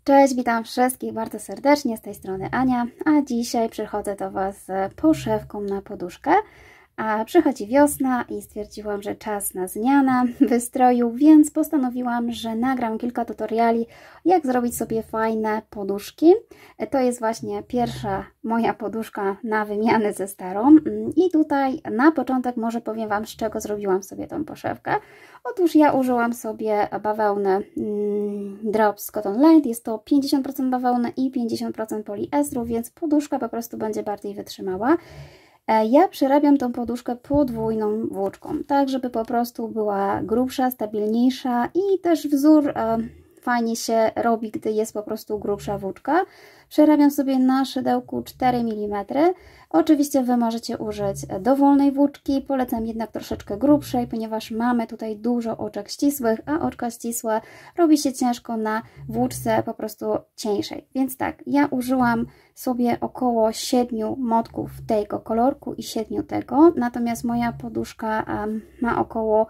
Cześć, witam wszystkich bardzo serdecznie, z tej strony Ania, a dzisiaj przychodzę do Was z poszewką na poduszkę. A przychodzi wiosna i stwierdziłam, że czas na zmianę wystroju, więc postanowiłam, że nagram kilka tutoriali, jak zrobić sobie fajne poduszki. To jest właśnie pierwsza moja poduszka na wymianę ze starą. I tutaj na początek może powiem Wam, z czego zrobiłam sobie tą poszewkę. Otóż ja użyłam sobie bawełny Drops Cotton Light, jest to 50% bawełny i 50% poliestru, więc poduszka po prostu będzie bardziej wytrzymała. Ja przerabiam tą poduszkę podwójną włóczką, tak żeby po prostu była grubsza, stabilniejsza i też wzór fajnie się robi, gdy jest po prostu grubsza włóczka. Przerabiam sobie na szydełku 4 mm. Oczywiście Wy możecie użyć dowolnej włóczki, polecam jednak troszeczkę grubszej, ponieważ mamy tutaj dużo oczek ścisłych, a oczka ścisłe robi się ciężko na włóczce po prostu cieńszej. Więc tak, ja użyłam sobie około 7 motków tego kolorku i 7 tego, natomiast moja poduszka ma około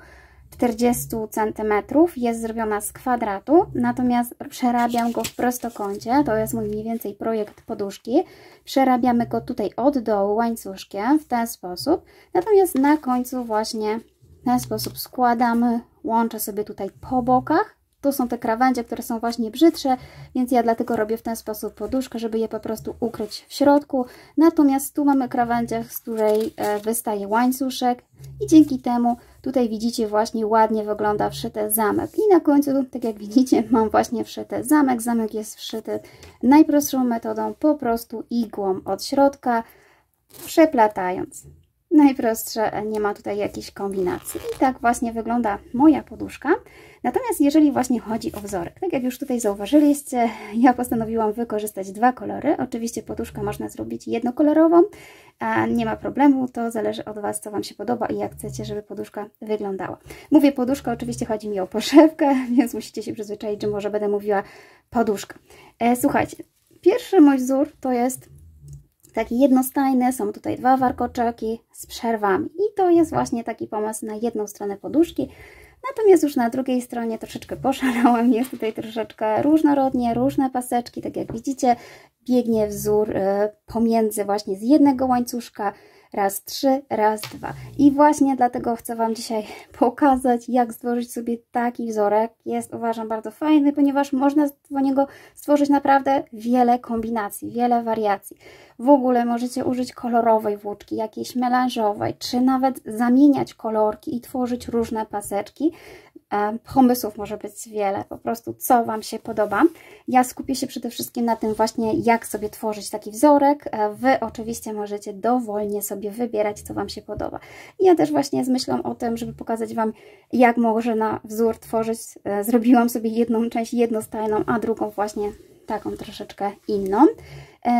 40 cm, jest zrobiona z kwadratu, natomiast przerabiam go w prostokącie, to jest mój mniej więcej projekt poduszki. Przerabiamy go tutaj od dołu łańcuszkiem w ten sposób, natomiast na końcu właśnie w ten sposób składamy, łączę sobie tutaj po bokach. To są te krawędzie, które są właśnie brzydsze, więc ja dlatego robię w ten sposób poduszkę, żeby je po prostu ukryć w środku. Natomiast tu mamy krawędzie, z której wystaje łańcuszek i dzięki temu tutaj widzicie właśnie ładnie wygląda wszyty zamek. I na końcu, tak jak widzicie, mam właśnie wszyty zamek. Zamek jest wszyty najprostszą metodą, po prostu igłą od środka, przeplatając. Najprostsze, nie ma tutaj jakiejś kombinacji. I tak właśnie wygląda moja poduszka. Natomiast jeżeli właśnie chodzi o wzorek, tak jak już tutaj zauważyliście, ja postanowiłam wykorzystać dwa kolory. Oczywiście poduszkę można zrobić jednokolorową, a nie ma problemu, to zależy od Was, co Wam się podoba i jak chcecie, żeby poduszka wyglądała. Mówię poduszka, oczywiście chodzi mi o poszewkę, więc musicie się przyzwyczaić, że może będę mówiła poduszka. Słuchajcie, pierwszy mój wzór to jest taki jednostajny, są tutaj dwa warkoczeki z przerwami i to jest właśnie taki pomysł na jedną stronę poduszki. Natomiast już na drugiej stronie troszeczkę poszalałam, jest tutaj troszeczkę różnorodnie, różne paseczki, tak jak widzicie, biegnie wzór pomiędzy właśnie z jednego łańcuszka, raz 3, raz 2. I właśnie dlatego chcę Wam dzisiaj pokazać, jak stworzyć sobie taki wzorek. Jest, uważam, bardzo fajny, ponieważ można do niego stworzyć naprawdę wiele kombinacji, wiele wariacji. W ogóle możecie użyć kolorowej włóczki, jakiejś melanżowej, czy nawet zamieniać kolorki i tworzyć różne paseczki. Pomysłów może być wiele, po prostu co Wam się podoba. Ja skupię się przede wszystkim na tym właśnie, jak sobie tworzyć taki wzorek. Wy oczywiście możecie dowolnie sobie wybierać, co Wam się podoba. I ja też właśnie z myślą o tym, żeby pokazać Wam, jak można wzór tworzyć. Zrobiłam sobie jedną część jednostajną, a drugą właśnie taką troszeczkę inną.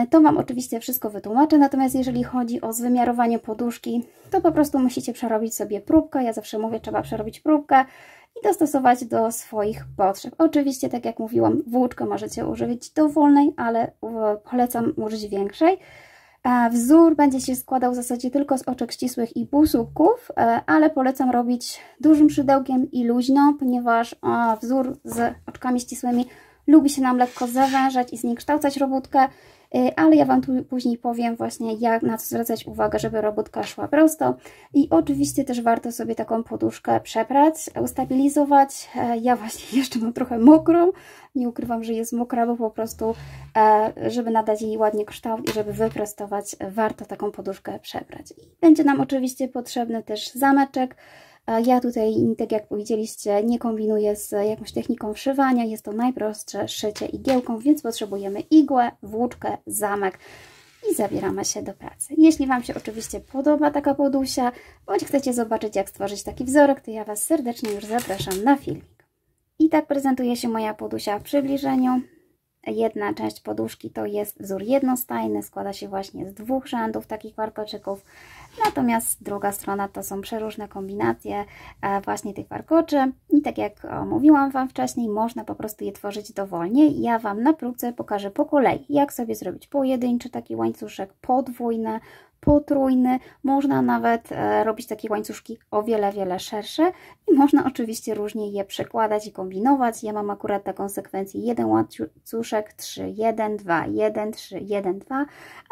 To Wam oczywiście wszystko wytłumaczę, natomiast jeżeli chodzi o wymiarowanie poduszki, to po prostu musicie przerobić sobie próbkę. Ja zawsze mówię, trzeba przerobić próbkę i dostosować do swoich potrzeb. Oczywiście, tak jak mówiłam, włóczkę możecie użyć dowolnej, ale polecam użyć większej. Wzór będzie się składał w zasadzie tylko z oczek ścisłych i półsłupków, ale polecam robić dużym szydełkiem i luźno, ponieważ wzór z oczkami ścisłymi lubi się nam lekko zawężać i zniekształcać robótkę, ale ja Wam tu później powiem właśnie, jak na co zwracać uwagę, żeby robótka szła prosto. I oczywiście też warto sobie taką poduszkę przeprać, ustabilizować. Ja właśnie jeszcze mam trochę mokrą, nie ukrywam, że jest mokra, bo po prostu, żeby nadać jej ładnie kształt i żeby wyprostować, warto taką poduszkę przeprać. I będzie nam oczywiście potrzebny też zameczek. Ja tutaj, tak jak widzieliście, nie kombinuję z jakąś techniką wszywania, jest to najprostsze szycie igiełką, więc potrzebujemy igłę, włóczkę, zamek i zabieramy się do pracy. Jeśli Wam się oczywiście podoba taka podusia, bądź chcecie zobaczyć, jak stworzyć taki wzorek, to ja Was serdecznie już zapraszam na filmik. I tak prezentuje się moja podusia w przybliżeniu. Jedna część poduszki to jest wzór jednostajny, składa się właśnie z dwóch rzędów takich warkoczyków, natomiast druga strona to są przeróżne kombinacje właśnie tych warkoczy i tak jak mówiłam Wam wcześniej, można po prostu je tworzyć dowolnie. Ja Wam na próbce pokażę po kolei, jak sobie zrobić pojedynczy taki łańcuszek, podwójny, potrójny, można nawet robić takie łańcuszki o wiele, wiele szersze i można oczywiście różnie je przekładać i kombinować. Ja mam akurat taką sekwencję 1 łańcuszek, 3, 1, 2, 1, 3, 1, 2,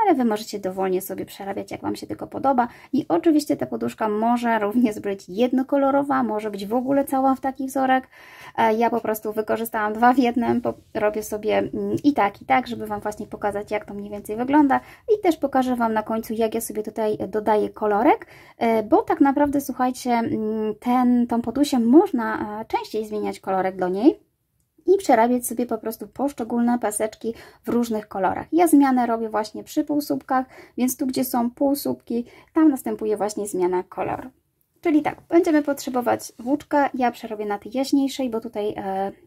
ale Wy możecie dowolnie sobie przerabiać, jak Wam się tylko podoba. I oczywiście ta poduszka może również być jednokolorowa, może być w ogóle cała w taki wzorek. Ja po prostu wykorzystałam 2 w 1, robię sobie i tak, żeby Wam właśnie pokazać, jak to mniej więcej wygląda i też pokażę Wam na końcu, jak ja sobie tutaj dodaję kolorek, bo tak naprawdę, słuchajcie, tą podusię można częściej zmieniać kolorek do niej i przerabiać sobie po prostu poszczególne paseczki w różnych kolorach. Ja zmianę robię właśnie przy półsłupkach, więc tu, gdzie są półsłupki, tam następuje właśnie zmiana koloru. Czyli tak, będziemy potrzebować włóczkę, ja przerobię na tej jaśniejszej, bo tutaj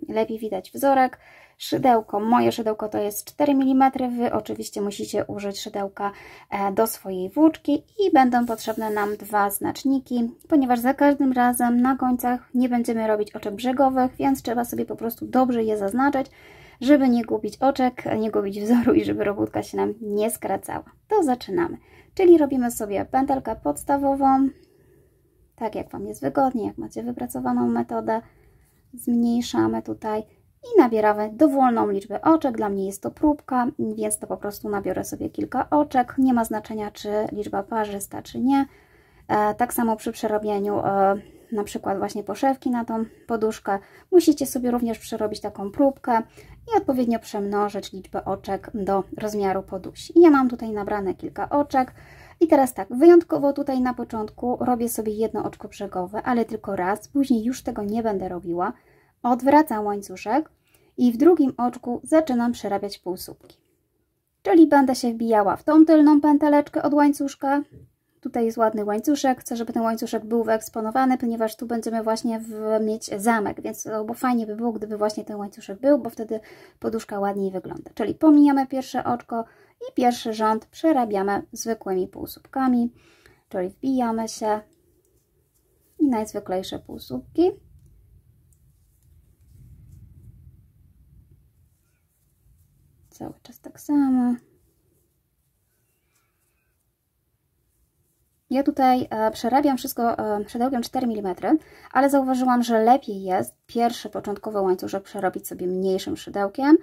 lepiej widać wzorek. Szydełko, moje szydełko to jest 4 mm, Wy oczywiście musicie użyć szydełka do swojej włóczki i będą potrzebne nam 2 znaczniki, ponieważ za każdym razem na końcach nie będziemy robić oczek brzegowych, więc trzeba sobie po prostu dobrze je zaznaczyć, żeby nie gubić oczek, nie gubić wzoru i żeby robótka się nam nie skracała. To zaczynamy, czyli robimy sobie pętelkę podstawową, tak jak Wam jest wygodnie, jak macie wypracowaną metodę, zmniejszamy tutaj i nabieramy dowolną liczbę oczek. Dla mnie jest to próbka, więc to po prostu nabiorę sobie kilka oczek. Nie ma znaczenia, czy liczba parzysta, czy nie. Tak samo przy przerobieniu na przykład właśnie poszewki na tą poduszkę. Musicie sobie również przerobić taką próbkę i odpowiednio przemnożyć liczbę oczek do rozmiaru podusi. Ja mam tutaj nabrane kilka oczek. I teraz tak, wyjątkowo tutaj na początku robię sobie jedno oczko brzegowe, ale tylko raz, później już tego nie będę robiła. Odwracam łańcuszek i w drugim oczku zaczynam przerabiać półsłupki. Czyli będę się wbijała w tą tylną pęteleczkę od łańcuszka. Tutaj jest ładny łańcuszek, chcę, żeby ten łańcuszek był wyeksponowany, ponieważ tu będziemy właśnie mieć zamek, więc bo fajnie by było, gdyby właśnie ten łańcuszek był, bo wtedy poduszka ładniej wygląda. Czyli pomijamy pierwsze oczko i pierwszy rząd przerabiamy zwykłymi półsłupkami, czyli wbijamy się i najzwyklejsze półsłupki. Cały czas tak samo. Ja tutaj przerabiam wszystko szydełkiem 4 mm, ale zauważyłam, że lepiej jest pierwszy początkowy łańcuszek przerobić sobie mniejszym szydełkiem,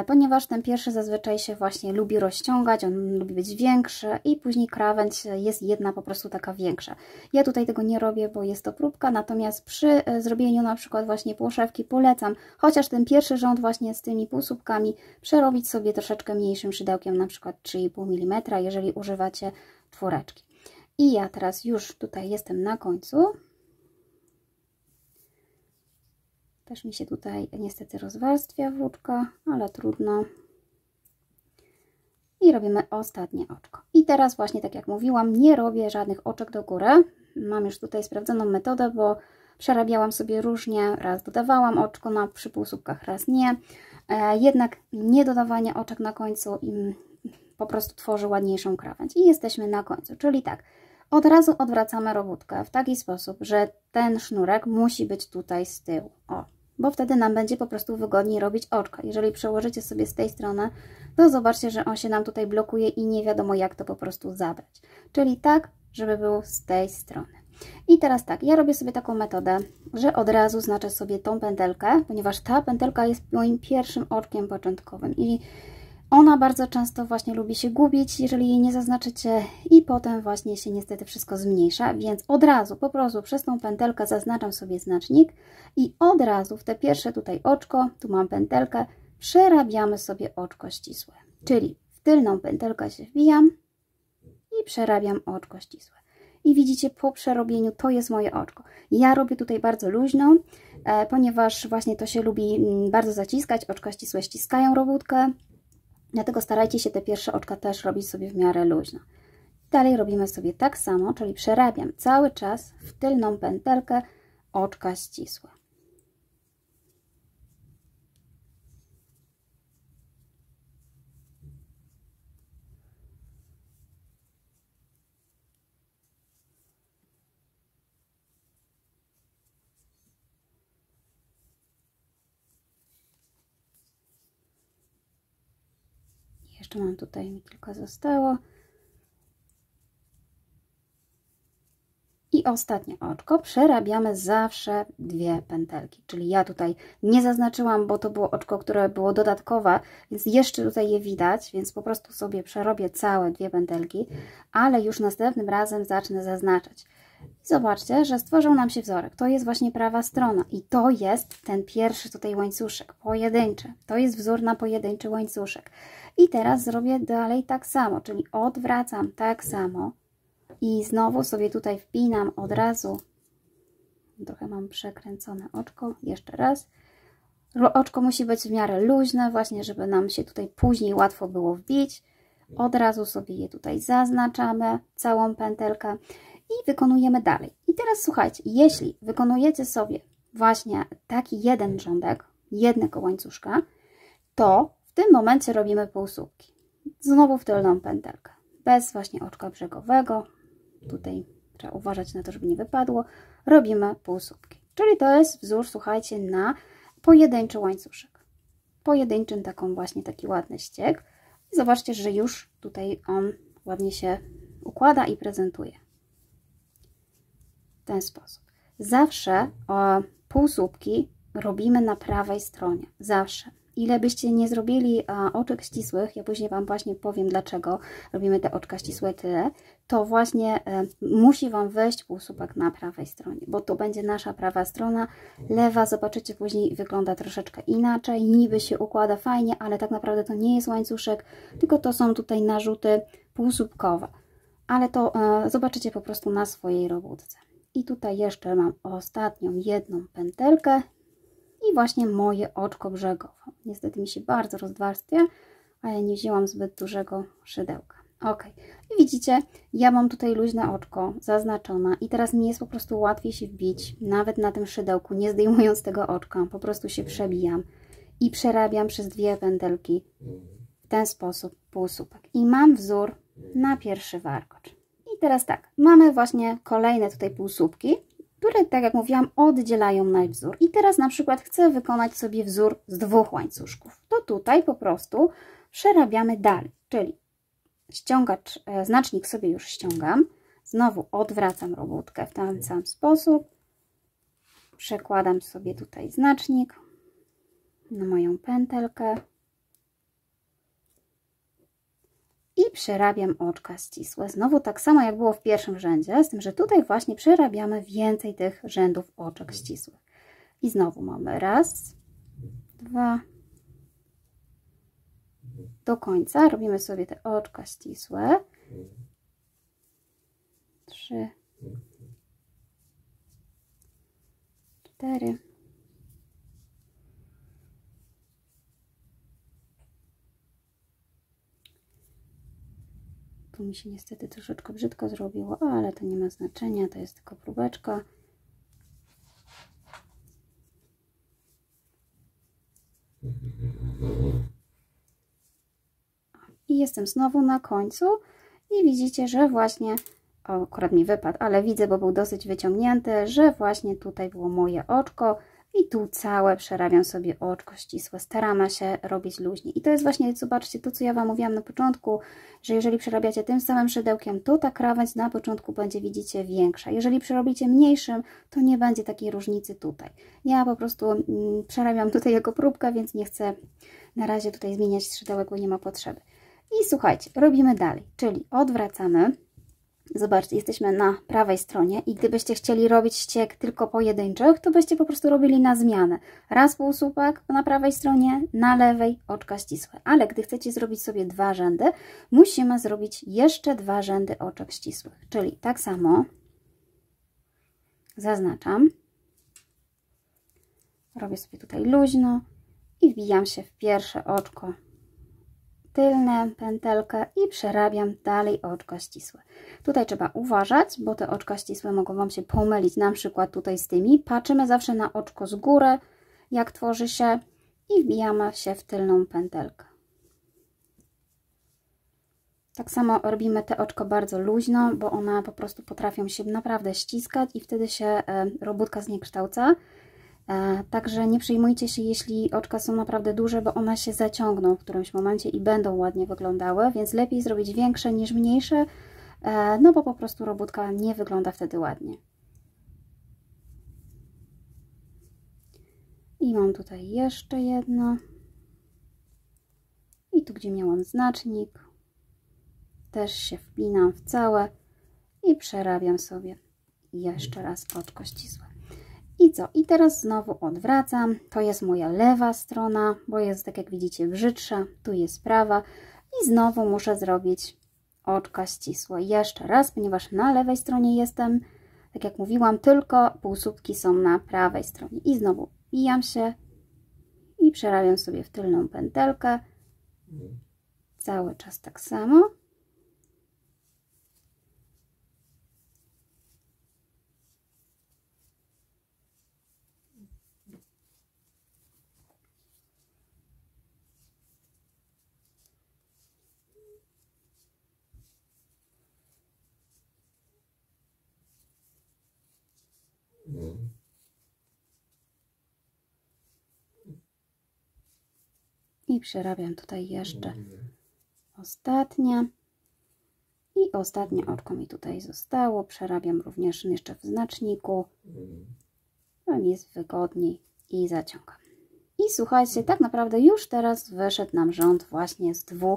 ponieważ ten pierwszy zazwyczaj się właśnie lubi rozciągać, on lubi być większy i później krawędź jest jedna po prostu taka większa. Ja tutaj tego nie robię, bo jest to próbka, natomiast przy zrobieniu na przykład właśnie poszewki polecam chociaż ten pierwszy rząd właśnie z tymi półsłupkami przerobić sobie troszeczkę mniejszym szydełkiem, na przykład 3,5 mm, jeżeli używacie czwóreczki. I ja teraz już tutaj jestem na końcu. Też mi się tutaj niestety rozwarstwia włóczka, ale trudno. I robimy ostatnie oczko. I teraz właśnie, tak jak mówiłam, nie robię żadnych oczek do góry. Mam już tutaj sprawdzoną metodę, bo przerabiałam sobie różnie. Raz dodawałam oczko przy półsłupkach, raz nie. Jednak nie dodawanie oczek na końcu po prostu tworzy ładniejszą krawędź. I jesteśmy na końcu, czyli tak. Od razu odwracamy robótkę w taki sposób, że ten sznurek musi być tutaj z tyłu, o, bo wtedy nam będzie po prostu wygodniej robić oczka. Jeżeli przełożycie sobie z tej strony, to zobaczcie, że on się nam tutaj blokuje i nie wiadomo, jak to po prostu zabrać. Czyli tak, żeby był z tej strony. I teraz tak, ja robię sobie taką metodę, że od razu znaczę sobie tą pętelkę, ponieważ ta pętelka jest moim pierwszym oczkiem początkowym i ona bardzo często właśnie lubi się gubić, jeżeli jej nie zaznaczycie i potem właśnie się niestety wszystko zmniejsza, więc od razu po prostu przez tą pętelkę zaznaczam sobie znacznik i od razu w te pierwsze tutaj oczko, tu mam pętelkę, przerabiamy sobie oczko ścisłe. Czyli w tylną pętelkę się wbijam i przerabiam oczko ścisłe. I widzicie, po przerobieniu to jest moje oczko. Ja robię tutaj bardzo luźno, ponieważ właśnie to się lubi bardzo zaciskać, oczka ścisłe ściskają robótkę. Dlatego starajcie się te pierwsze oczka też robić sobie w miarę luźno. Dalej robimy sobie tak samo, czyli przerabiam cały czas w tylną pętelkę oczka ścisłe. Jeszcze mam tutaj, mi kilka zostało. ostatnie oczko przerabiamy zawsze 2 pętelki, czyli ja tutaj nie zaznaczyłam, bo to było oczko, które było dodatkowe, więc jeszcze tutaj je widać, więc po prostu sobie przerobię całe 2 pętelki, ale już następnym razem zacznę zaznaczać. I zobaczcie, że stworzył nam się wzorek. To jest właśnie prawa strona i to jest ten pierwszy tutaj łańcuszek, pojedynczy. To jest wzór na pojedynczy łańcuszek. I teraz zrobię dalej tak samo, czyli odwracam tak samo i znowu sobie tutaj wpinam od razu. Trochę mam przekręcone oczko, jeszcze raz. Oczko musi być w miarę luźne, właśnie żeby nam się tutaj później łatwo było wbić. Od razu sobie je tutaj zaznaczamy, całą pętelkę. I wykonujemy dalej. I teraz słuchajcie, jeśli wykonujecie sobie właśnie taki jeden rządek, jednego łańcuszka, to w tym momencie robimy półsłupki. Znowu w tylną pętelkę. Bez właśnie oczka brzegowego. Tutaj trzeba uważać na to, żeby nie wypadło. Robimy półsłupki. Czyli to jest wzór, słuchajcie, na pojedynczy łańcuszek. Pojedynczym taką właśnie taki ładny ścieg. I zobaczcie, że już tutaj on ładnie się układa i prezentuje. W ten sposób. Zawsze półsłupki robimy na prawej stronie. Zawsze. Ile byście nie zrobili oczek ścisłych, ja później Wam właśnie powiem, dlaczego robimy te oczka ścisłe tyle, to właśnie musi Wam wejść półsłupek na prawej stronie, bo to będzie nasza prawa strona. Lewa, zobaczycie później, wygląda troszeczkę inaczej, niby się układa fajnie, ale tak naprawdę to nie jest łańcuszek, tylko to są tutaj narzuty półsłupkowe. Ale to zobaczycie po prostu na swojej robótce. I tutaj jeszcze mam ostatnią jedną pętelkę i właśnie moje oczko brzegowe. Niestety mi się bardzo rozwarstwia, ale nie wzięłam zbyt dużego szydełka. Ok, i widzicie, ja mam tutaj luźne oczko zaznaczone i teraz mi jest po prostu łatwiej się wbić, nawet na tym szydełku, nie zdejmując tego oczka, po prostu się przebijam i przerabiam przez 2 pętelki w ten sposób półsłupek. I mam wzór na pierwszy warkocz. I teraz tak, mamy właśnie kolejne tutaj półsłupki, które, tak jak mówiłam, oddzielają nasz wzór. I teraz na przykład chcę wykonać sobie wzór z 2 łańcuszków. To tutaj po prostu przerabiamy dalej, czyli ściągacz, znacznik sobie już ściągam, znowu odwracam robótkę w ten sam sposób, przekładam sobie tutaj znacznik na moją pętelkę i przerabiam oczka ścisłe. Znowu tak samo jak było w pierwszym rzędzie, z tym, że tutaj właśnie przerabiamy więcej tych rzędów oczek ścisłych. I znowu mamy raz, 2, do końca robimy sobie te oczka ścisłe, 3, 4, tu mi się niestety troszeczkę brzydko zrobiło, ale to nie ma znaczenia, to jest tylko próbeczka. I jestem znowu na końcu i widzicie, że właśnie, o, akurat mi wypadł, ale widzę, bo był dosyć wyciągnięty, że właśnie tutaj było moje oczko i tu całe przerabiam sobie oczko ścisłe. Staramy się robić luźniej. I to jest właśnie, zobaczcie, to co ja Wam mówiłam na początku, że jeżeli przerabiacie tym samym szydełkiem, to ta krawędź na początku będzie, widzicie, większa. Jeżeli przerobicie mniejszym, to nie będzie takiej różnicy tutaj. Ja po prostu przerabiam tutaj jako próbkę, więc nie chcę na razie tutaj zmieniać szydełek, bo nie ma potrzeby. I słuchajcie, robimy dalej, czyli odwracamy. Zobaczcie, jesteśmy na prawej stronie i gdybyście chcieli robić ścieg tylko pojedynczych, to byście po prostu robili na zmianę. Raz półsłupek na prawej stronie, na lewej oczka ścisłe. Ale gdy chcecie zrobić sobie 2 rzędy, musimy zrobić jeszcze 2 rzędy oczek ścisłych. Czyli tak samo zaznaczam, robię sobie tutaj luźno i wbijam się w pierwsze oczko tylne, pętelkę i przerabiam dalej oczka ścisłe. Tutaj trzeba uważać, bo te oczka ścisłe mogą Wam się pomylić, na przykład tutaj z tymi. Patrzymy zawsze na oczko z góry, jak tworzy się i wbijamy się w tylną pętelkę. Tak samo robimy te oczko bardzo luźno, bo one po prostu potrafią się naprawdę ściskać i wtedy się robótka zniekształca. Także nie przejmujcie się, jeśli oczka są naprawdę duże, bo one się zaciągną w którymś momencie i będą ładnie wyglądały, więc lepiej zrobić większe niż mniejsze, no bo po prostu robótka nie wygląda wtedy ładnie. I mam tutaj jeszcze jedno. I tu, gdzie miałam znacznik, też się wpinam w całe i przerabiam sobie jeszcze raz oczko ścisłe. I co? I teraz znowu odwracam. To jest moja lewa strona, bo jest, tak jak widzicie, brzydsza. Tu jest prawa. I znowu muszę zrobić oczka ścisłe. Jeszcze raz, ponieważ na lewej stronie jestem, tak jak mówiłam, tylko półsłupki są na prawej stronie. I znowu wbijam się i przerabiam sobie w tylną pętelkę. Cały czas tak samo. I przerabiam tutaj jeszcze ostatnie. I ostatnie oczko mi tutaj zostało. Przerabiam również jeszcze w znaczniku. To mi jest wygodniej i zaciągam. I słuchajcie, tak naprawdę już teraz wyszedł nam rząd właśnie z 2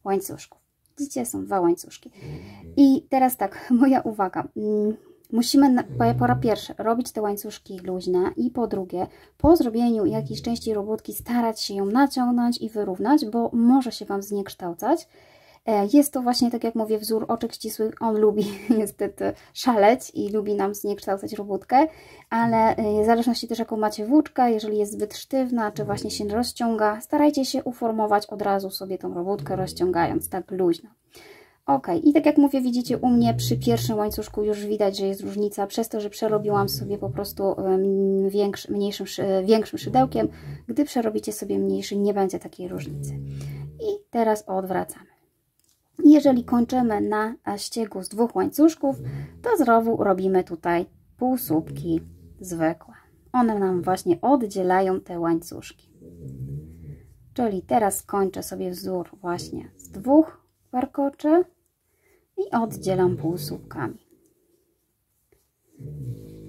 łańcuszków. Widzicie, są 2 łańcuszki. I teraz tak, moja uwaga. Musimy po pierwsze robić te łańcuszki luźne i po drugie, po zrobieniu jakiejś części robótki starać się ją naciągnąć i wyrównać, bo może się Wam zniekształcać. Jest to właśnie, tak jak mówię, wzór oczek ścisłych. On lubi niestety szaleć i lubi nam zniekształcać robótkę, ale w zależności też jaką macie włóczkę, jeżeli jest zbyt sztywna, czy właśnie się rozciąga, starajcie się uformować od razu sobie tą robótkę, rozciągając tak luźno. Ok, i tak jak mówię, widzicie u mnie przy pierwszym łańcuszku już widać, że jest różnica, przez to, że przerobiłam sobie po prostu większym szydełkiem. Gdy przerobicie sobie mniejszy, nie będzie takiej różnicy. I teraz odwracamy. Jeżeli kończymy na ściegu z 2 łańcuszków, to znowu robimy tutaj półsłupki zwykłe. One nam właśnie oddzielają te łańcuszki. Czyli teraz kończę sobie wzór właśnie z 2 warkoczy i oddzielam półsłupkami.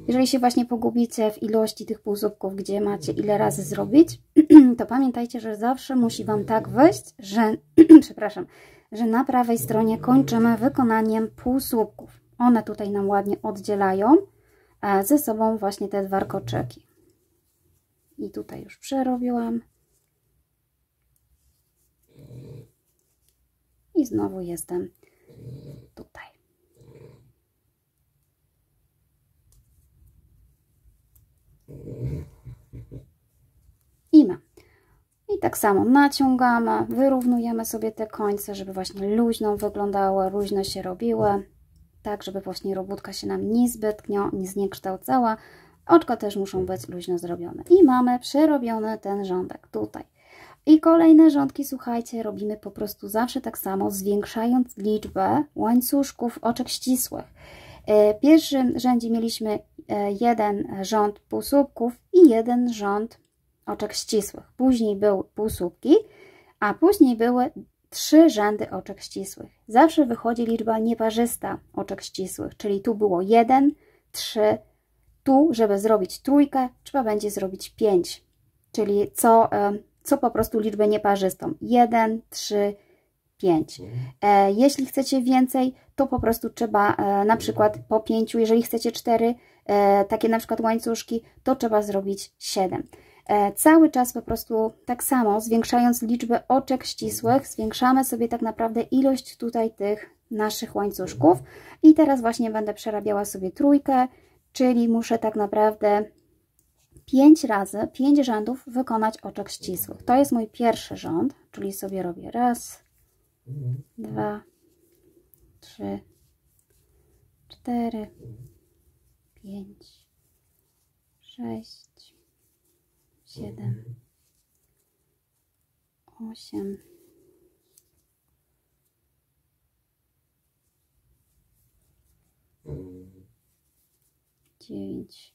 Jeżeli się właśnie pogubicie w ilości tych półsłupków, gdzie macie ile razy zrobić, to pamiętajcie, że zawsze musi Wam tak wyjść, że, przepraszam, że na prawej stronie kończymy wykonaniem półsłupków. One tutaj nam ładnie oddzielają ze sobą właśnie te warkoczyki. I tutaj już przerobiłam. I znowu jestem tutaj. I mam. I tak samo naciągamy, wyrównujemy sobie te końce, żeby właśnie luźno wyglądały, luźno się robiły, tak żeby właśnie robótka się nam niezbytnio nie zniekształcała. Oczka też muszą być luźno zrobione. I mamy przerobiony ten rządek tutaj. I kolejne rządki, słuchajcie, robimy po prostu zawsze tak samo, zwiększając liczbę łańcuszków oczek ścisłych. W pierwszym rzędzie mieliśmy 1 rząd półsłupków i 1 rząd oczek ścisłych. Później były półsłupki, a później były 3 rzędy oczek ścisłych. Zawsze wychodzi liczba nieparzysta oczek ścisłych, czyli tu było 1, 3, tu, żeby zrobić trójkę, trzeba będzie zrobić 5, czyli co po prostu liczbę nieparzystą. 1, 3, 5. Jeśli chcecie więcej, to po prostu trzeba na przykład po 5, jeżeli chcecie 4 takie na przykład łańcuszki, to trzeba zrobić 7. Cały czas po prostu tak samo, zwiększając liczbę oczek ścisłych, zwiększamy sobie tak naprawdę ilość tutaj tych naszych łańcuszków. I teraz właśnie będę przerabiała sobie trójkę, czyli muszę tak naprawdę 5 razy, 5 rzędów wykonać oczek ścisłych. To jest mój pierwszy rząd, czyli sobie robię 1, 2, 3, 4, 5, 6, 7, 8, 9,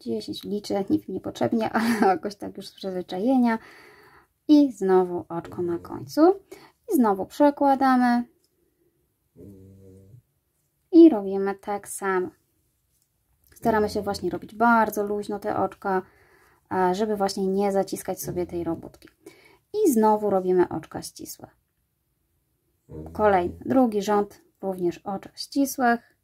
10, liczę, nikt mi niepotrzebnie, ale jakoś tak już z przyzwyczajenia. I znowu oczko na końcu. I znowu przekładamy. I robimy tak samo. Staramy się właśnie robić bardzo luźno te oczka, żeby właśnie nie zaciskać sobie tej robótki. I znowu robimy oczka ścisłe. Kolejny, drugi rząd, również oczek ścisłych.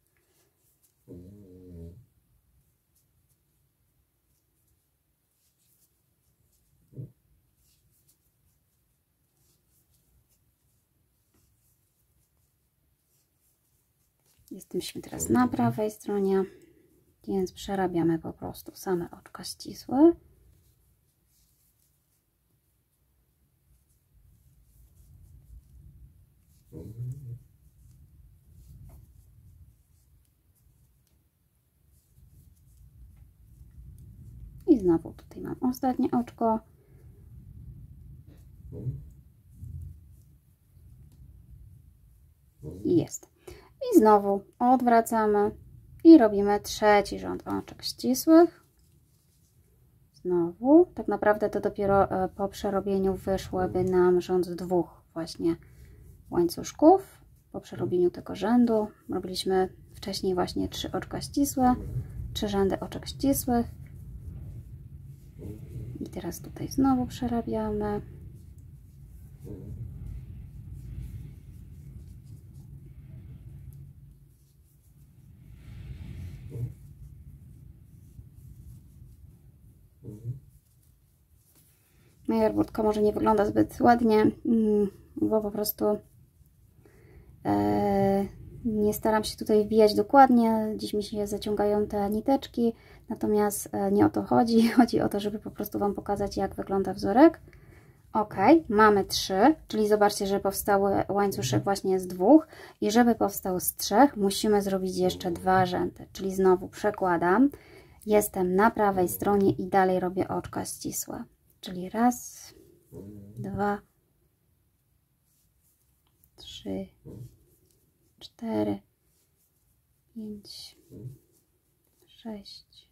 Jesteśmy teraz na prawej stronie, więc przerabiamy po prostu same oczka ścisłe. I znowu tutaj mam ostatnie oczko. I jest. I znowu odwracamy i robimy trzeci rząd oczek ścisłych. Znowu, tak naprawdę to dopiero po przerobieniu wyszłoby nam rząd dwóch właśnie łańcuszków. Po przerobieniu tego rzędu robiliśmy wcześniej właśnie 3 oczka ścisłe, 3 rzędy oczek ścisłych. I teraz tutaj znowu przerabiamy. Moja robótka może nie wygląda zbyt ładnie, bo po prostu nie staram się tutaj wbijać dokładnie. Dziś mi się zaciągają te niteczki, natomiast nie o to chodzi. Chodzi o to, żeby po prostu Wam pokazać, jak wygląda wzorek. Ok, mamy 3, czyli zobaczcie, że powstały łańcuszek właśnie z 2 i żeby powstał z 3, musimy zrobić jeszcze 2 rzędy, czyli znowu przekładam, jestem na prawej stronie i dalej robię oczka ścisłe, czyli raz, 2, 3, 4, 5, 6,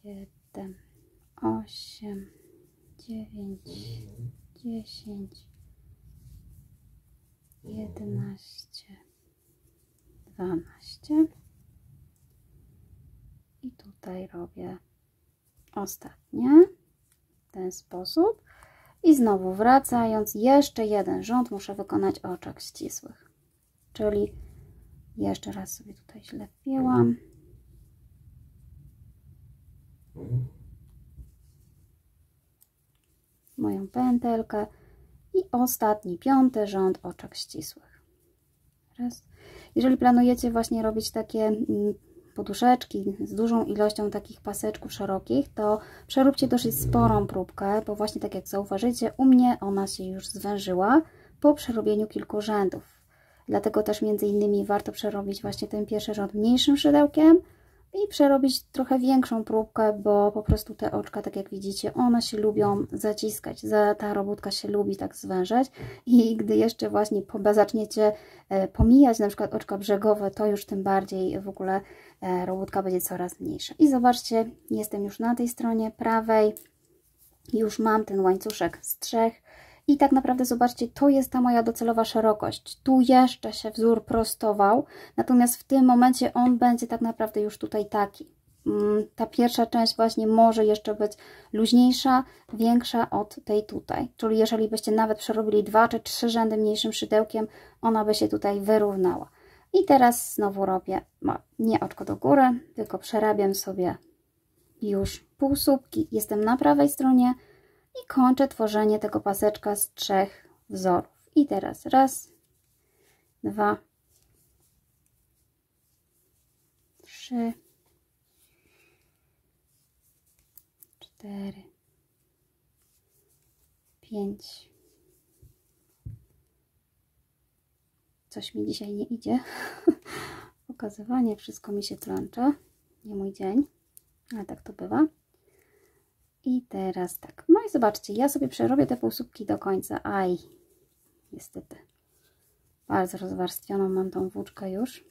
7, 8, 9, 10, 11, 12 i tutaj robię ostatnie w ten sposób i znowu wracając jeszcze jeden rząd muszę wykonać oczek ścisłych, czyli jeszcze raz sobie tutaj źle wpięłam. Moją pętelkę i ostatni, 5. rząd oczek ścisłych. Raz. Jeżeli planujecie właśnie robić takie poduszeczki z dużą ilością takich paseczków szerokich, to przeróbcie dosyć sporą próbkę, bo właśnie tak jak zauważycie, u mnie ona się już zwężyła po przerobieniu kilku rzędów. Dlatego też między innymi warto przerobić właśnie ten pierwszy rząd mniejszym szydełkiem i przerobić trochę większą próbkę, bo po prostu te oczka, tak jak widzicie, one się lubią zaciskać, ta robótka się lubi tak zwężać i gdy jeszcze właśnie zaczniecie pomijać na przykład oczka brzegowe, to już tym bardziej w ogóle robótka będzie coraz mniejsza. I zobaczcie, jestem już na tej stronie prawej, już mam ten łańcuszek z 3 i tak naprawdę zobaczcie, to jest ta moja docelowa szerokość. Tu jeszcze się wzór prostował, natomiast w tym momencie on będzie tak naprawdę już tutaj taki. Ta pierwsza część właśnie może jeszcze być luźniejsza, większa od tej tutaj. Czyli jeżeli byście nawet przerobili 2 czy 3 rzędy mniejszym szydełkiem, ona by się tutaj wyrównała. I teraz znowu robię nie oczko do góry, tylko przerabiam sobie już półsłupki. Jestem na prawej stronie i kończę tworzenie tego paseczka z 3 wzorów. I teraz raz, 2, 3, 4, 5. Coś mi dzisiaj nie idzie. Pokazywanie, wszystko mi się plącze. Nie mój dzień, ale tak to bywa. I teraz tak. No i zobaczcie, ja sobie przerobię te półsłupki do końca. Aj, niestety. Bardzo rozwarstwioną mam tą włóczkę już.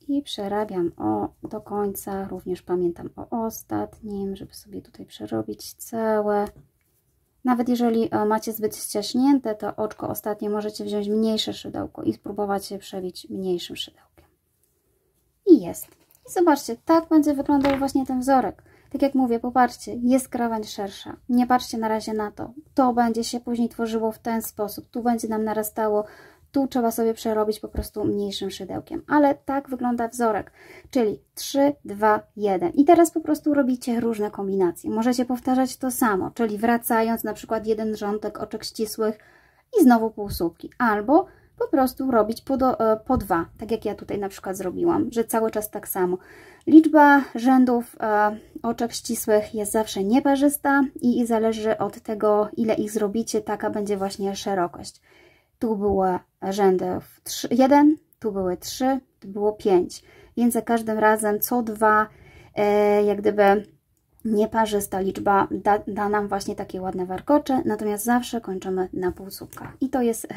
I przerabiam do końca. Również pamiętam o ostatnim, żeby sobie tutaj przerobić całe. Nawet jeżeli macie zbyt ściaśnięte to oczko ostatnie, możecie wziąć mniejsze szydełko i spróbować się przebić mniejszym szydełkiem. i jest. I zobaczcie, tak będzie wyglądał właśnie ten wzorek. Tak jak mówię, popatrzcie, jest krawędź szersza. Nie patrzcie na razie na to. To będzie się później tworzyło w ten sposób. Tu będzie nam narastało, tu trzeba sobie przerobić po prostu mniejszym szydełkiem. Ale tak wygląda wzorek. Czyli 3, 2, 1. I teraz po prostu robicie różne kombinacje. Możecie powtarzać to samo, czyli wracając na przykład jeden rządek oczek ścisłych i znowu półsłupki. Albo po prostu robić po 2, tak jak ja tutaj na przykład zrobiłam, że cały czas tak samo. Liczba rzędów oczek ścisłych jest zawsze nieparzysta i zależy od tego, ile ich zrobicie, taka będzie właśnie szerokość. Tu były rzędy 1, tu były 3, tu było 5, więc za każdym razem co 2, jak gdyby nieparzysta liczba da nam właśnie takie ładne warkocze, natomiast zawsze kończymy na półsłupkach. I to jest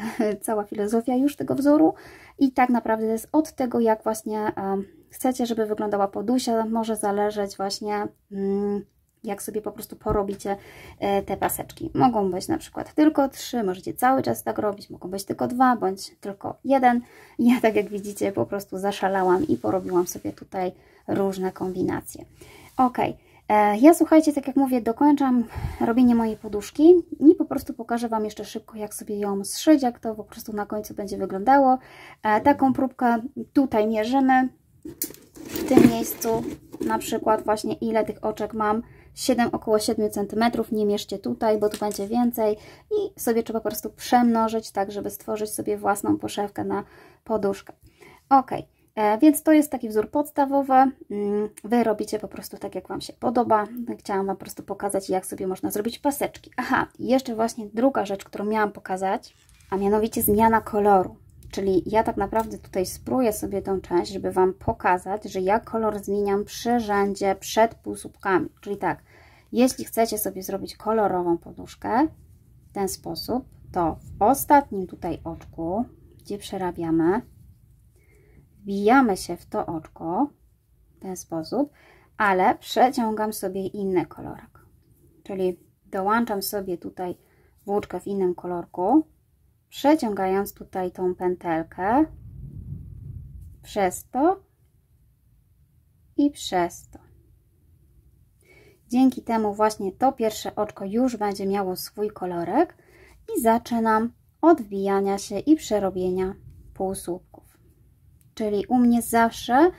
cała filozofia już tego wzoru i tak naprawdę jest od tego, jak właśnie chcecie, żeby wyglądała podusia, może zależeć właśnie jak sobie po prostu porobicie te paseczki. Mogą być na przykład tylko 3, możecie cały czas tak robić, mogą być tylko 2, bądź tylko 1. Ja tak jak widzicie po prostu zaszalałam i porobiłam sobie tutaj różne kombinacje. Ok. Ja słuchajcie, tak jak mówię, dokończam robienie mojej poduszki i po prostu pokażę Wam jeszcze szybko, jak sobie ją zszyć, jak to po prostu na końcu będzie wyglądało. Taką próbkę tutaj mierzymy, w tym miejscu na przykład właśnie ile tych oczek mam, około 7 cm, nie mierzcie tutaj, bo tu będzie więcej i sobie trzeba po prostu przemnożyć, tak żeby stworzyć sobie własną poszewkę na poduszkę. Ok. Więc to jest taki wzór podstawowy. Wy robicie po prostu tak, jak Wam się podoba. Chciałam Wam po prostu pokazać, jak sobie można zrobić paseczki. Aha, i jeszcze właśnie druga rzecz, którą miałam pokazać, a mianowicie zmiana koloru. Czyli ja tak naprawdę tutaj spróbuję sobie tą część, żeby Wam pokazać, że ja kolor zmieniam przy rzędzie przed półsłupkami. Czyli tak, jeśli chcecie sobie zrobić kolorową poduszkę w ten sposób, to w ostatnim tutaj oczku, gdzie przerabiamy, wbijamy się w to oczko w ten sposób, ale przeciągam sobie inny kolorek. Czyli dołączam sobie tutaj włóczkę w innym kolorku, przeciągając tutaj tą pętelkę przez to i przez to. Dzięki temu właśnie to pierwsze oczko już będzie miało swój kolorek i zaczynam od wbijania się i przerobienia półsłupków. Czyli u mnie zawsze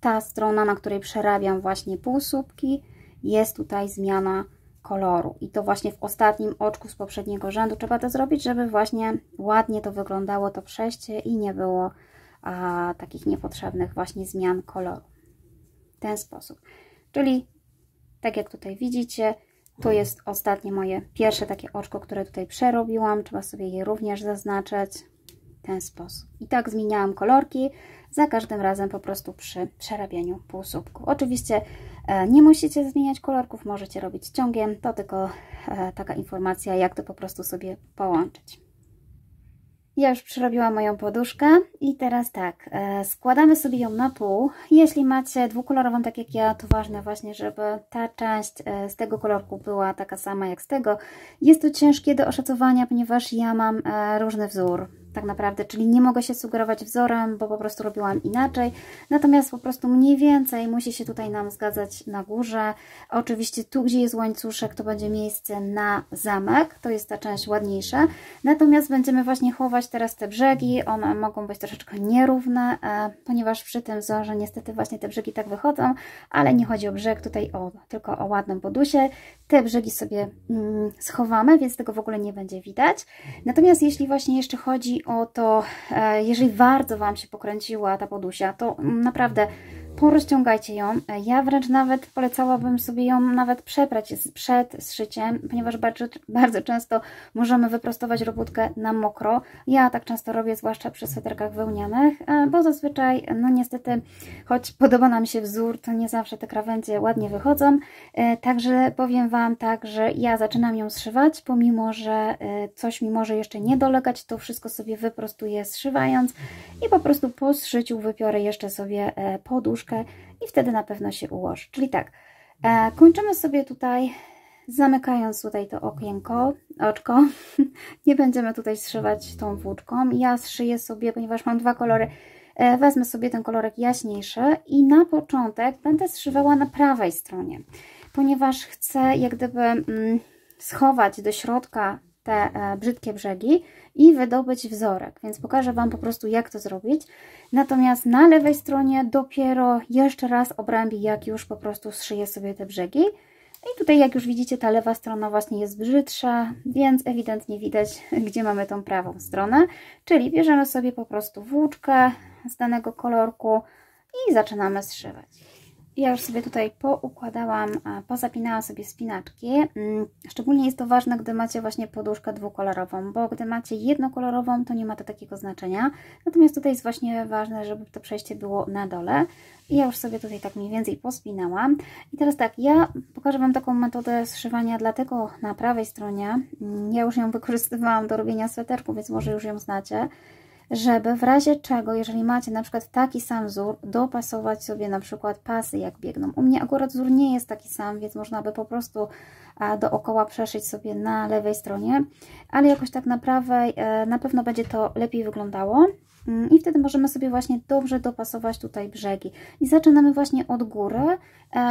ta strona, na której przerabiam właśnie półsłupki, jest tutaj zmiana koloru. I to właśnie w ostatnim oczku z poprzedniego rzędu trzeba to zrobić, żeby właśnie ładnie to wyglądało, to przejście i nie było takich niepotrzebnych właśnie zmian koloru. W ten sposób. Czyli tak jak tutaj widzicie, to jest ostatnie moje pierwsze takie oczko, które tutaj przerobiłam. Trzeba sobie je również zaznaczyć. W ten sposób. I tak zmieniałam kolorki za każdym razem po prostu przy przerabianiu półsłupku. Oczywiście nie musicie zmieniać kolorków, możecie robić ciągiem, to tylko taka informacja, jak to po prostu sobie połączyć. Ja już przerobiłam moją poduszkę i teraz tak, składamy sobie ją na pół. Jeśli macie dwukolorową, tak jak ja, to ważne właśnie, żeby ta część z tego kolorku była taka sama jak z tego. Jest to ciężkie do oszacowania, ponieważ ja mam różny wzór. Tak naprawdę, czyli nie mogę się sugerować wzorem, bo po prostu robiłam inaczej. Natomiast po prostu mniej więcej musi się tutaj nam zgadzać na górze. Oczywiście tu, gdzie jest łańcuszek, to będzie miejsce na zamek. To jest ta część ładniejsza. Natomiast będziemy właśnie chować teraz te brzegi. One mogą być troszeczkę nierówne, ponieważ przy tym wzorze niestety właśnie te brzegi tak wychodzą, ale nie chodzi o brzeg tutaj tylko o ładną podusię. Te brzegi sobie schowamy, więc tego w ogóle nie będzie widać. Natomiast jeśli właśnie jeszcze chodzi o to, jeżeli bardzo Wam się pokręciła ta podusia, to naprawdę porozciągajcie ją. Ja wręcz nawet polecałabym sobie ją nawet przeprać przed zszyciem, ponieważ bardzo często możemy wyprostować robótkę na mokro. Ja tak często robię, zwłaszcza przy sweterkach wełnianych, bo zazwyczaj, no niestety, choć podoba nam się wzór, to nie zawsze te krawędzie ładnie wychodzą. Także powiem Wam tak, że ja zaczynam ją zszywać, pomimo że coś mi może jeszcze nie dolegać, to wszystko sobie wyprostuję zszywając i po prostu po zszyciu wypiorę jeszcze sobie poduszkę i wtedy na pewno się ułoży. Czyli tak, kończymy sobie tutaj, zamykając tutaj to oczko. Nie będziemy tutaj zszywać tą włóczką. Ja zszyję sobie, ponieważ mam dwa kolory, Wezmę sobie ten kolorek jaśniejszy i na początek będę zszywała na prawej stronie, ponieważ chcę jak gdyby schować do środka te brzydkie brzegi i wydobyć wzorek, więc pokażę Wam po prostu, jak to zrobić. Natomiast na lewej stronie dopiero jeszcze raz obrębię, jak już po prostu zszyję sobie te brzegi. I tutaj, jak już widzicie, ta lewa strona właśnie jest brzydsza, więc ewidentnie widać, gdzie mamy tą prawą stronę. Czyli bierzemy sobie po prostu włóczkę z danego kolorku i zaczynamy zszywać. Ja już sobie tutaj poukładałam, pozapinałam sobie spinaczki. Szczególnie jest to ważne, gdy macie właśnie poduszkę dwukolorową, bo gdy macie jednokolorową, to nie ma to takiego znaczenia. Natomiast tutaj jest właśnie ważne, żeby to przejście było na dole. I ja już sobie tutaj tak mniej więcej pospinałam. I teraz tak, ja pokażę Wam taką metodę zszywania, dlatego na prawej stronie, ja już ją wykorzystywałam do robienia sweterku, więc może już ją znacie, żeby w razie czego, jeżeli macie na przykład taki sam wzór, dopasować sobie na przykład pasy, jak biegną. U mnie akurat wzór nie jest taki sam, więc można by po prostu dookoła przeszyć sobie na lewej stronie, ale jakoś tak na prawej na pewno będzie to lepiej wyglądało. I wtedy możemy sobie właśnie dobrze dopasować tutaj brzegi. I zaczynamy właśnie od góry,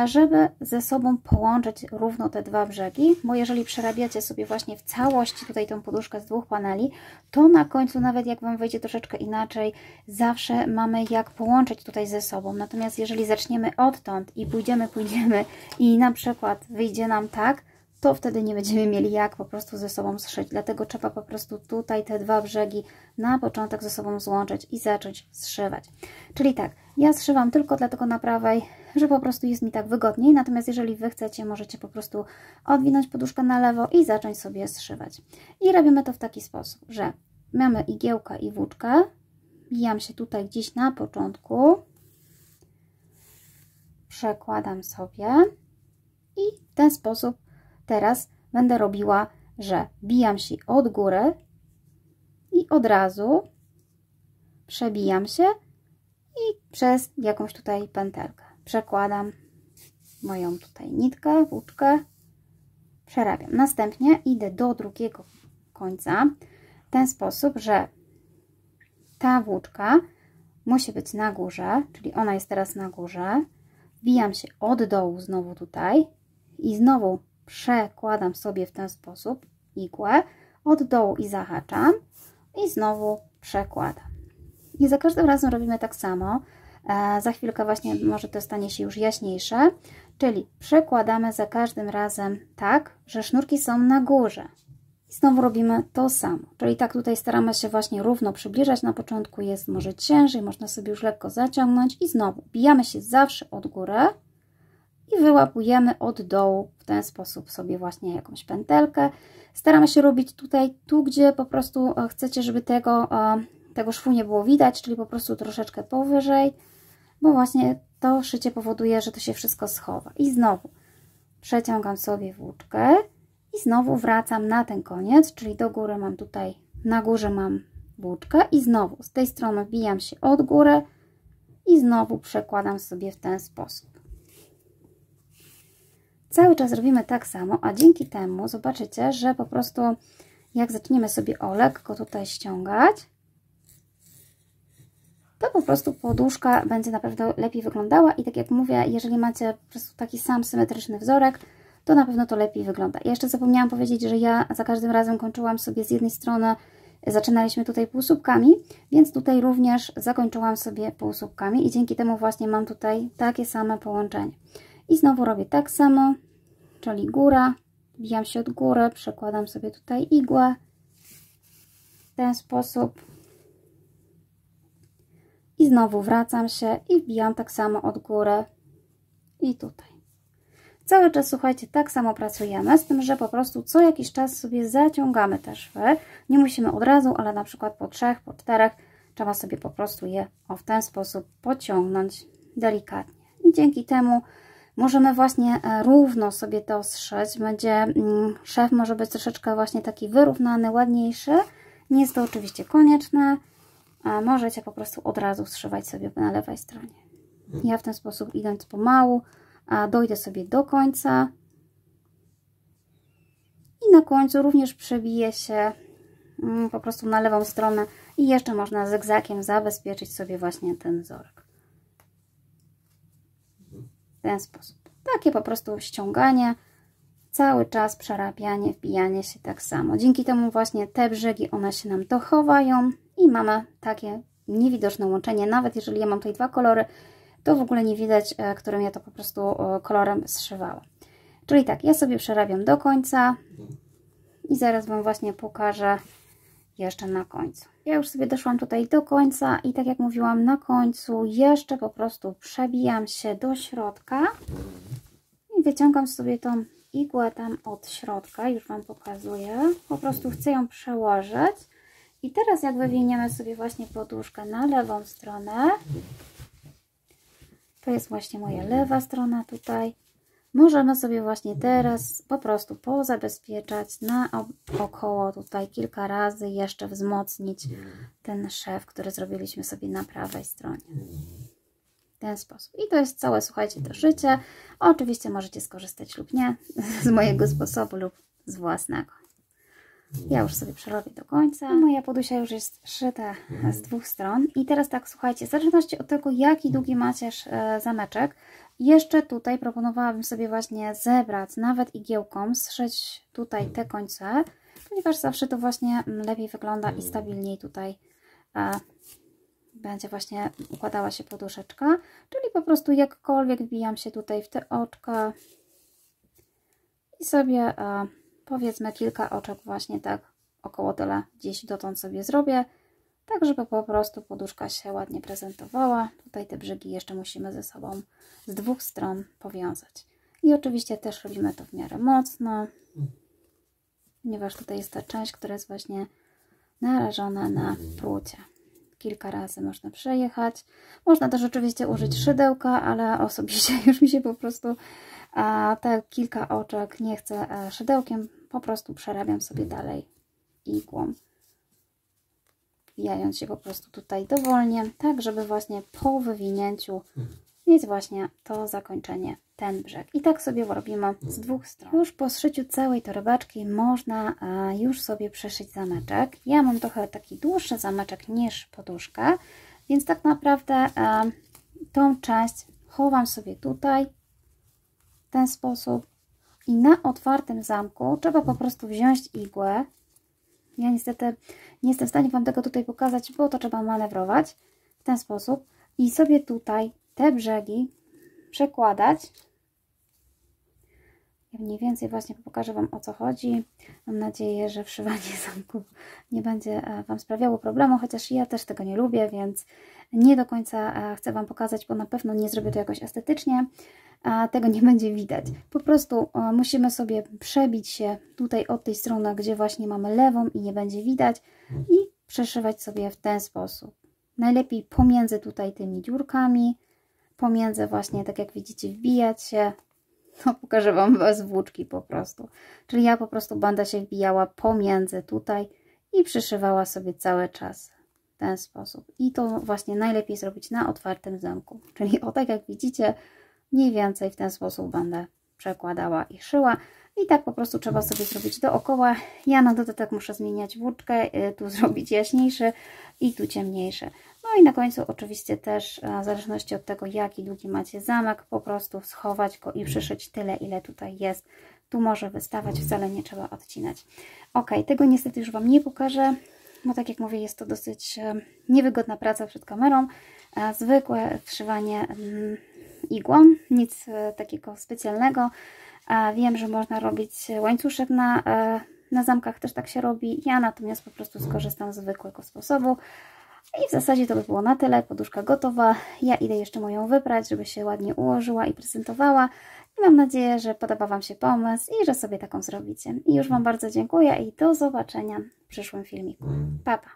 żeby ze sobą połączyć równo te dwa brzegi, bo jeżeli przerabiacie sobie właśnie w całości tutaj tą poduszkę z dwóch paneli, to na końcu, nawet jak Wam wyjdzie troszeczkę inaczej, zawsze mamy jak połączyć tutaj ze sobą. Natomiast jeżeli zaczniemy odtąd i pójdziemy i na przykład wyjdzie nam tak, to wtedy nie będziemy mieli jak po prostu ze sobą zszyć. Dlatego trzeba po prostu tutaj te dwa brzegi na początek ze sobą złączyć i zacząć zszywać. Czyli tak, ja zszywam tylko dlatego na prawej, że po prostu jest mi tak wygodniej. Natomiast jeżeli Wy chcecie, możecie po prostu odwinąć poduszkę na lewo i zacząć sobie zszywać. I robimy to w taki sposób, że mamy igiełkę i włóczkę. Bijam się tutaj gdzieś na początku. Przekładam sobie i w ten sposób teraz będę robiła, że bijam się od góry i od razu przebijam się i przez jakąś tutaj pętelkę przekładam moją tutaj nitkę, włóczkę, przerabiam. Następnie idę do drugiego końca w ten sposób, że ta włóczka musi być na górze, czyli ona jest teraz na górze. Wbijam się od dołu znowu tutaj i znowu przekładam sobie w ten sposób igłę od dołu i zahaczam i znowu przekładam. I za każdym razem robimy tak samo. Za chwilkę właśnie może to stanie się już jaśniejsze, czyli przekładamy za każdym razem tak, że sznurki są na górze. I znowu robimy to samo, czyli tak tutaj staramy się właśnie równo przybliżać. Na początku jest może ciężej, można sobie już lekko zaciągnąć i znowu bijamy się zawsze od góry i wyłapujemy od dołu w ten sposób sobie właśnie jakąś pętelkę. Staramy się robić tutaj, tu gdzie po prostu chcecie, żeby tego szwu nie było widać, czyli po prostu troszeczkę powyżej, bo właśnie to szycie powoduje, że to się wszystko schowa. I znowu przeciągam sobie włóczkę i znowu wracam na ten koniec, czyli do góry mam tutaj, na górze mam włóczkę i znowu z tej strony wbijam się od góry i znowu przekładam sobie w ten sposób. Cały czas robimy tak samo, a dzięki temu zobaczycie, że po prostu jak zaczniemy sobie lekko tutaj ściągać, to po prostu poduszka będzie naprawdę lepiej wyglądała i tak jak mówię, jeżeli macie po prostu taki sam symetryczny wzorek, to na pewno to lepiej wygląda. Ja jeszcze zapomniałam powiedzieć, że ja za każdym razem kończyłam sobie z jednej strony, zaczynaliśmy tutaj półsłupkami, więc tutaj również zakończyłam sobie półsłupkami i dzięki temu właśnie mam tutaj takie same połączenie. I znowu robię tak samo, czyli góra, wbijam się od góry, przekładam sobie tutaj igłę w ten sposób i znowu wracam się i wbijam tak samo od góry i tutaj. Cały czas, słuchajcie, tak samo pracujemy, z tym, że po prostu co jakiś czas sobie zaciągamy te szwy. Nie musimy od razu, ale na przykład po 3, po 4 trzeba sobie po prostu je w ten sposób pociągnąć delikatnie. I dzięki temu możemy właśnie równo sobie to zszyć. Będzie szef może być troszeczkę właśnie taki wyrównany, ładniejszy. Nie jest to oczywiście konieczne. Możecie po prostu od razu zszywać sobie na lewej stronie. Ja w ten sposób, idąc pomału, dojdę sobie do końca i na końcu również przebiję się po prostu na lewą stronę i jeszcze można zygzakiem zabezpieczyć sobie właśnie ten wzorek. W ten sposób. Takie po prostu ściąganie, cały czas przerabianie, wbijanie się tak samo. Dzięki temu właśnie te brzegi, one się nam dochowają i mamy takie niewidoczne łączenie. Nawet jeżeli ja mam tutaj dwa kolory, to w ogóle nie widać, którym ja to po prostu kolorem zszywałam. Czyli tak, ja sobie przerabiam do końca i zaraz Wam właśnie pokażę jeszcze na końcu. Ja już sobie doszłam tutaj do końca i tak jak mówiłam, na końcu jeszcze po prostu przebijam się do środka i wyciągam sobie tą igłę tam od środka, już Wam pokazuję. Po prostu chcę ją przełożyć i teraz jak wywiniemy sobie właśnie poduszkę na lewą stronę, to jest właśnie moja lewa strona tutaj, możemy sobie właśnie teraz po prostu pozabezpieczać naokoło tutaj kilka razy, jeszcze wzmocnić ten szew, który zrobiliśmy sobie na prawej stronie. W ten sposób. I to jest całe, słuchajcie, to szycie. Oczywiście możecie skorzystać lub nie z mojego sposobu lub z własnego. Ja już sobie przerobię do końca. Moja podusia już jest szyta z dwóch stron. I teraz tak, słuchajcie, w zależności od tego, jaki długi macie zameczek, jeszcze tutaj proponowałabym sobie właśnie zebrać nawet igiełką, zszyć tutaj te końce, ponieważ zawsze to właśnie lepiej wygląda i stabilniej tutaj będzie właśnie układała się poduszeczka, czyli po prostu jakkolwiek wbijam się tutaj w te oczka i sobie powiedzmy kilka oczek właśnie tak około tyle gdzieś dotąd sobie zrobię, tak żeby po prostu poduszka się ładnie prezentowała. Tutaj te brzegi jeszcze musimy ze sobą z dwóch stron powiązać. I oczywiście też robimy to w miarę mocno, ponieważ tutaj jest ta część, która jest właśnie narażona na prucie. Kilka razy można przejechać. Można też oczywiście użyć szydełka, ale osobiście już mi się po prostu te kilka oczek nie chcę szydełkiem. Po prostu przerabiam sobie dalej igłą, wbijając się po prostu tutaj dowolnie, tak żeby właśnie po wywinięciu mieć właśnie to zakończenie, ten brzeg. I tak sobie robimy z dwóch stron. Już po zszyciu całej torebeczki można już sobie przeszyć zameczek. Ja mam trochę taki dłuższy zameczek niż poduszkę, więc tak naprawdę tą część chowam sobie tutaj w ten sposób i na otwartym zamku trzeba po prostu wziąć igłę. Ja niestety nie jestem w stanie Wam tego tutaj pokazać, bo to trzeba manewrować w ten sposób i sobie tutaj te brzegi przekładać. Ja mniej więcej właśnie pokażę Wam, o co chodzi. Mam nadzieję, że wszywanie zamków nie będzie Wam sprawiało problemu, chociaż ja też tego nie lubię, więc nie do końca chcę Wam pokazać, bo na pewno nie zrobię to jakoś estetycznie, a tego nie będzie widać. Po prostu musimy sobie przebić się tutaj od tej strony, gdzie właśnie mamy lewą i nie będzie widać i przeszywać sobie w ten sposób. Najlepiej pomiędzy tutaj tymi dziurkami, pomiędzy właśnie, tak jak widzicie, wbijać się. No, pokażę Wam bez włóczki po prostu. Czyli ja po prostu będę się wbijała pomiędzy tutaj i przyszywała sobie cały czas w ten sposób. I to właśnie najlepiej zrobić na otwartym zamku. Czyli o tak jak widzicie, mniej więcej w ten sposób będę przekładała i szyła. I tak po prostu trzeba sobie zrobić dookoła. Ja na dodatek muszę zmieniać włóczkę, tu zrobić jaśniejszy i tu ciemniejszy. No i na końcu oczywiście też, w zależności od tego, jaki długi macie zamek, po prostu schować go i przyszyć tyle, ile tutaj jest. Tu może wystawać, wcale nie trzeba odcinać. Ok, tego niestety już Wam nie pokażę, bo tak jak mówię, jest to dosyć niewygodna praca przed kamerą. Zwykłe wszywanie igłą, nic takiego specjalnego. Wiem, że można robić łańcuszek na zamkach, też tak się robi. Ja natomiast po prostu skorzystam z zwykłego sposobu. I w zasadzie to by było na tyle. Poduszka gotowa. Ja idę jeszcze moją wyprać, żeby się ładnie ułożyła i prezentowała. I mam nadzieję, że podoba Wam się pomysł i że sobie taką zrobicie. I już Wam bardzo dziękuję i do zobaczenia w przyszłym filmiku. Pa, pa!